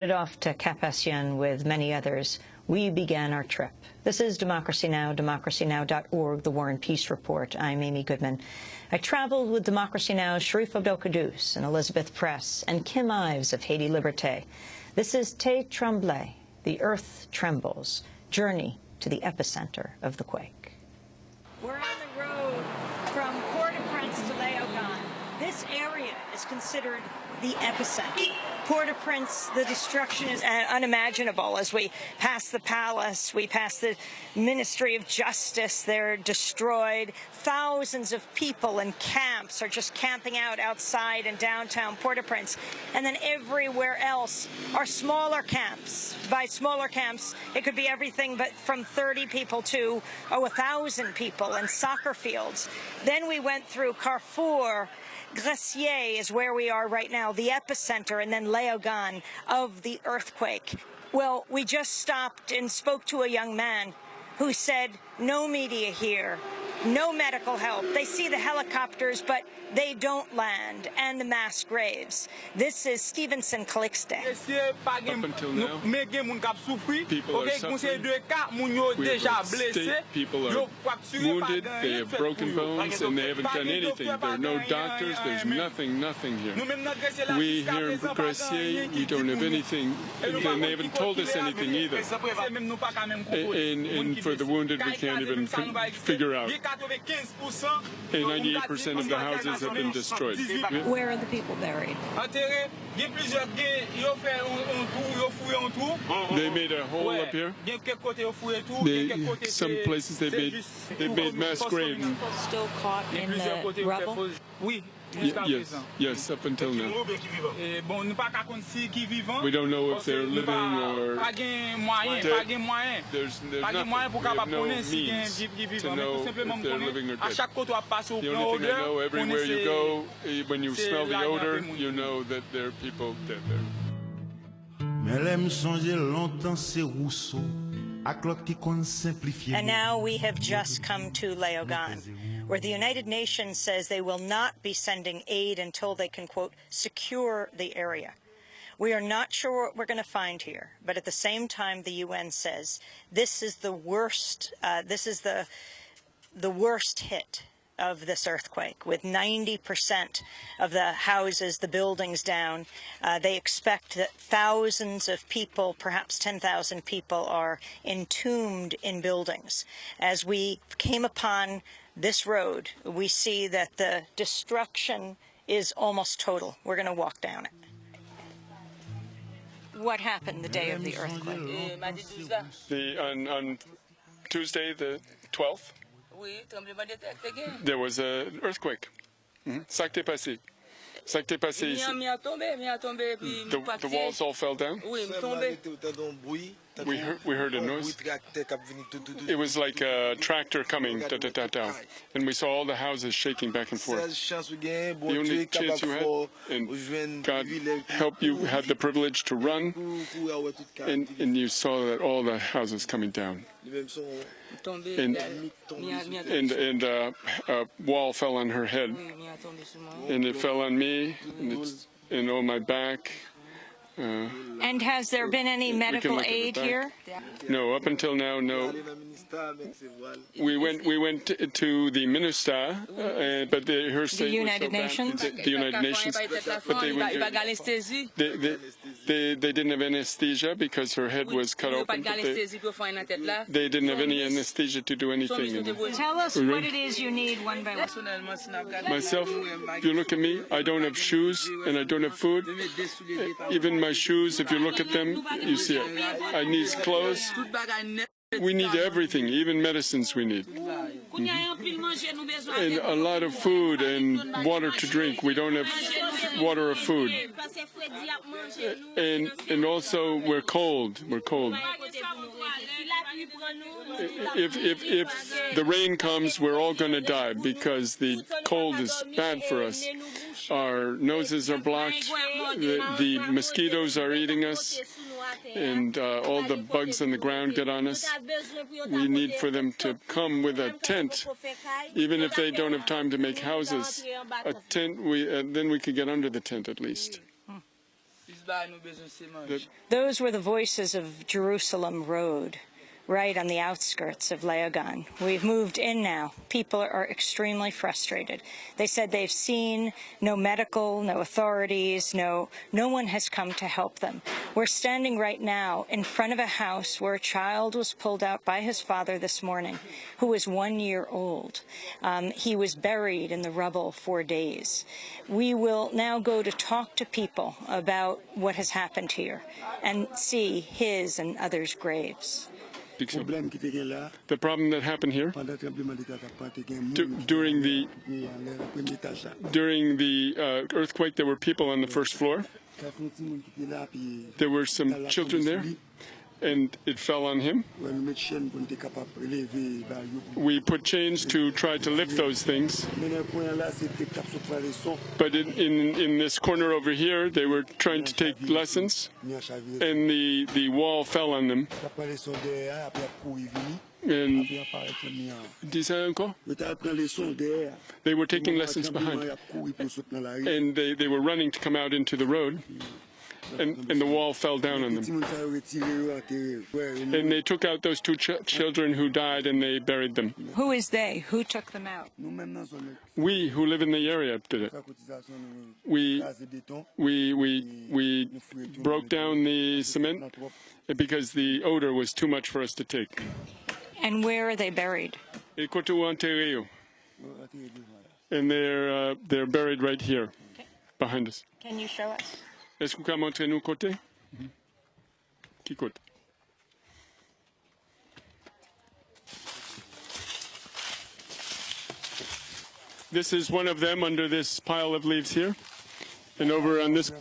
Off to Cap-Haïtien with many others, we began our trip. This is Democracy Now!, democracynow.org, the War and Peace Report. I'm Amy Goodman. I traveled with Democracy Now's Sharif Abdel-Qaddous and Elizabeth Press and Kim Ives of Haiti Liberté. This is Tremblé, the earth trembles, journey to the epicenter of the quake. We're on the road from Port-au-Prince to Léogâne. This area is considered the epicenter. Port-au-Prince, the destruction is unimaginable. As we pass the palace, we pass the Ministry of Justice, they're destroyed. Thousands of people in camps are just camping out outside in downtown Port-au-Prince. And then everywhere else are smaller camps. By smaller camps, it could be everything but from 30 people to 1,000 people, and soccer fields. Then we went through Carrefour. Gressier is where we are right now, the epicenter, and then Léogâne of the earthquake. Well, we just stopped and spoke to a young man who said, no media here, no medical help. They see the helicopters, but they don't land, and the mass graves. This is Stevenson Calixte. Up until now, people are suffering. We have state people are wounded, they have broken bones, and they haven't done anything. There are no doctors, there's nothing here. We here in Gressier, we don't have anything, and they haven't told us anything either. And for the wounded, we can't even figure out. And 98% of the houses have been destroyed. Where are the people buried? They made a hole up here. Some places they made mass graves. Still caught in the rubble? Yes, up until now. We don't know if they're living or dead. There's nothing. We have no means to know if they're living or dead. The only thing I know, everywhere you go, when you smell the odor, you know that there are people dead there. And now we have just come to Léogâne, where the United Nations says they will not be sending aid until they can, quote, secure the area. We are not sure what we're going to find here, but at the same time, the UN says this is the worst. The worst hit of this earthquake, with 90% of the houses, the buildings down. They expect that thousands of people, perhaps 10,000 people, are entombed in buildings. As we came upon this road, we see that the destruction is almost total. We're going to walk down it. What happened the day of the earthquake? On Tuesday, the 12th, there was an earthquake. Ça s'est passé. Ça s'est passé ici. The walls all fell down. We heard a noise. It was like a tractor coming, da-da-da-da. And we saw all the houses shaking back and forth. The only chance you had, and God helped you, had the privilege to run, and you saw that all the houses coming down. And a wall fell on her head, and it fell on me, and on my back. And has there been any medical aid here? No, up until now, no. We went to the minister, but her state the United Nations. The United Nations, but they didn't have anesthesia because her head was cut open. They didn't have any anesthesia to do anything. Tell us what it is you need one by one. Myself, if you look at me, I don't have shoes and I don't have food. Even my shoes, if you look at them, you see it. I need clothes. We need everything, even medicines we need. And a lot of food and water to drink. We don't have water or food. And also, we're cold. We're cold. If the rain comes, we're all going to die because the cold is bad for us. Our noses are blocked. The mosquitoes are eating us. And all the bugs on the ground get on us. We need for them to come with a tent, even if they don't have time to make houses. A tent, then we could get under the tent at least. Those were the voices of Jerusalem Road, right on the outskirts of Léogâne. We've moved in now. People are extremely frustrated. They said they've seen no medical, no authorities, no one has come to help them. We're standing right now in front of a house where a child was pulled out by his father this morning, who was 1 year old. He was buried in the rubble for days. We will now go to talk to people about what has happened here and see his and others' graves. The problem that happened here during the earthquake, there were people on the first floor. There were some children there, and it fell on him. We put chains to try to lift those things. But in this corner over here, they were trying to take lessons, and the wall fell on them. And they were taking lessons behind, and they were running to come out into the road. And the wall fell down on them. And they took out those two children who died, and they buried them. Who is they? Who took them out? We who live in the area did it. We broke down the cement because the odor was too much for us to take. And where are they buried? And they're buried right here, behind us. Can you show us? Est-ce que vous pouvez montrer nous côté? Qui côté? This is one of them under this pile of leaves here. And over on this,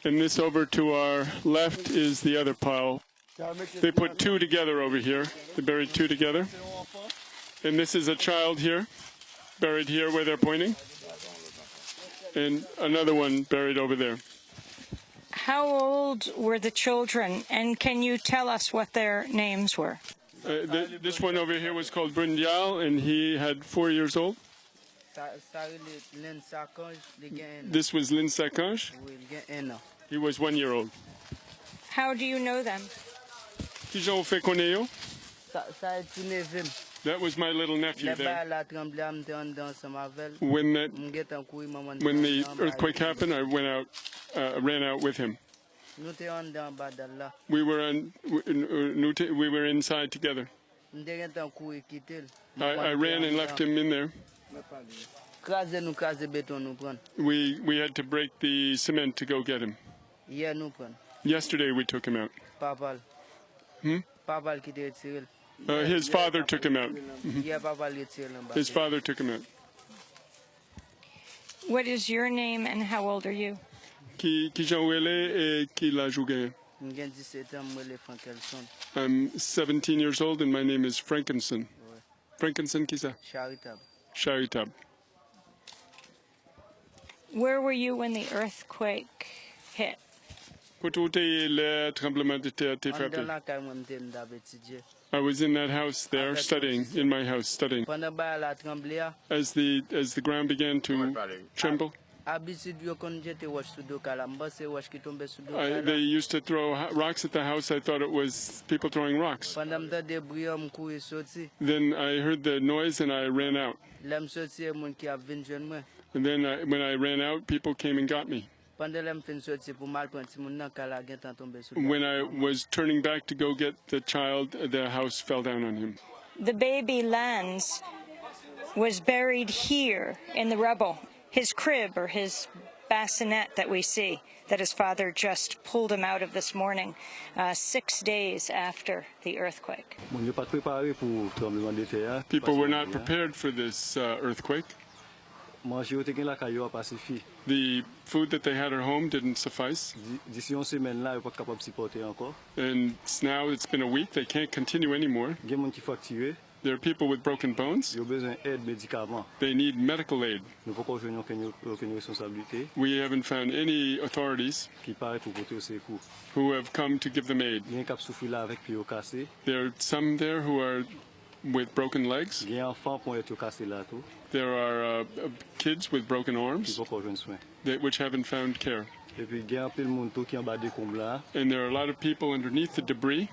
and this over to our left is the other pile. They put two together over here. They buried two together. And this is a child here, buried here where they're pointing. And another one buried over there. How old were the children, and can you tell us what their names were? This one over here was called Brundial, and he had 4 years old. This was Lin Sakange. He was 1 year old. How do you know them? That was my little nephew there. When the earthquake happened, I ran out with him. We were inside together. I ran and left him in there. We had to break the cement to go get him. Yesterday we took him out. His father took him out. His father took him out. What is your name and how old are you? I'm 17 years old and my name is Frankenson. Frankenson kisa? Sharitab. Where were you when the earthquake hit? I was in that house there, studying, in my house, studying. As the ground began to tremble, they used to throw rocks at the house. I thought it was people throwing rocks. Then I heard the noise and I ran out. And then when I ran out, people came and got me. When I was turning back to go get the child, the house fell down on him. The baby Lance was buried here in the rubble. His crib, or his bassinet that we see, that his father just pulled him out of this morning, 6 days after the earthquake. People were not prepared for this earthquake. The food that they had at home didn't suffice. And now it's been a week, they can't continue anymore. There are people with broken bones. They need medical aid. We haven't found any authorities who have come to give them aid. There are some there who are with broken legs. There are kids with broken arms which haven't found care. And there are a lot of people underneath the debris.